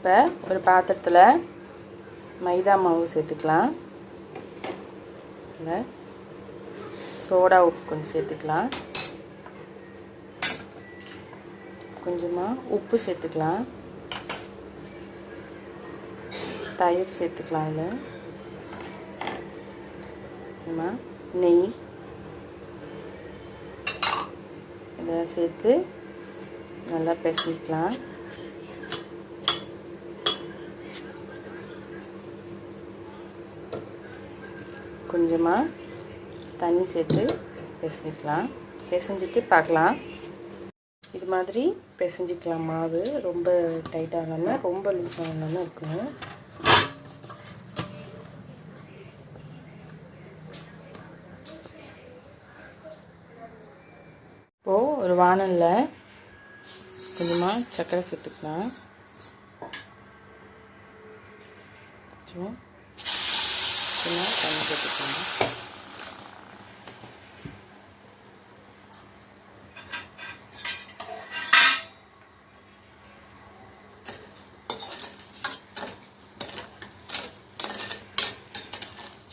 இப்போ ஒரு பாத்திரத்தில் மைதா மாவு சேர்த்துக்கலாம். இல்லை சோடா உப்பு கொஞ்சம் சேர்த்துக்கலாம். கொஞ்சமாக உப்பு சேர்த்துக்கலாம். தயிர் சேர்த்துக்கலாம். அதில் கொஞ்சமாக நெய் இதை சேர்த்து நல்லா பிசைஞ்சிக்கலாம். கொஞ்சமாக தண்ணி சேர்த்து பிசைஞ்சிக்கலாம். பிசைஞ்சிட்டு பார்க்கலாம். இது மாதிரி பிசைஞ்சிக்கலாம். மாவு ரொம்ப டைட்டாக இல்லாமல் ரொம்ப லூஸாக இல்லாமல் இருக்கணும். இப்போது ஒரு வாணலில் கொஞ்சமாக சர்க்கரை சேர்த்துக்கலாம். கொஞ்சமாக தண்ணி சேர்த்துக்கலாம்.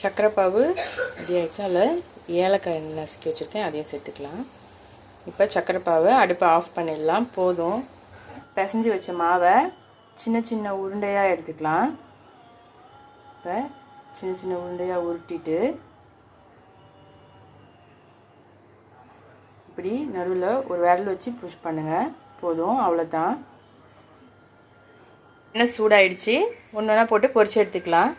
சர்க்கரை பாவு ரெடி ஆகிடுச்சு. அதில் ஏலக்காய் நசுக்கி வச்சுருக்கேன், அதையும் சேர்த்துக்கலாம். இப்போ சர்க்கரை பாவை அடுப்பை ஆஃப் பண்ணிடலாம். போதும். பிசைஞ்சு வச்ச மாவை சின்ன சின்ன உருண்டையாக எடுத்துக்கலாம். இப்போ சின்ன சின்ன உருண்டையாக உருட்டிட்டு இப்படி நடுவில் ஒரு விரல் வச்சு புஷ் பண்ணுங்கள். போதும், அவ்வளோதான். எண்ணெய் சூடாயிடுச்சு. ஒன்று ஒன்றா போட்டு பொரிச்சு எடுத்துக்கலாம்.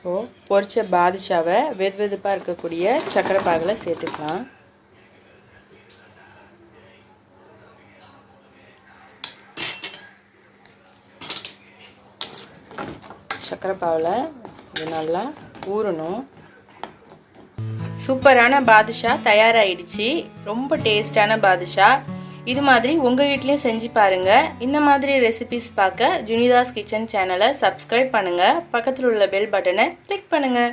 இப்போது பொரிச்ச பாதுஷாவை வெது வெதுப்பாக இருக்கக்கூடிய சர்க்கரை பாகில் சேர்த்துக்கலாம். சர்க்கரை பாவில் இது நல்லா ஊறணும். சூப்பரான பாதுஷா தயாராகிடுச்சு. ரொம்ப டேஸ்டான பாதுஷா. இது மாதிரி உங்கள் வீட்லேயும் செஞ்சு பாருங்கள். இந்த மாதிரி ரெசிபிஸ் பார்க்க ஜுனிதாஸ் கிச்சன் சேனலை சப்ஸ்கிரைப் பண்ணுங்கள். பக்கத்தில் உள்ள பெல் பட்டனை கிளிக் பண்ணுங்கள்.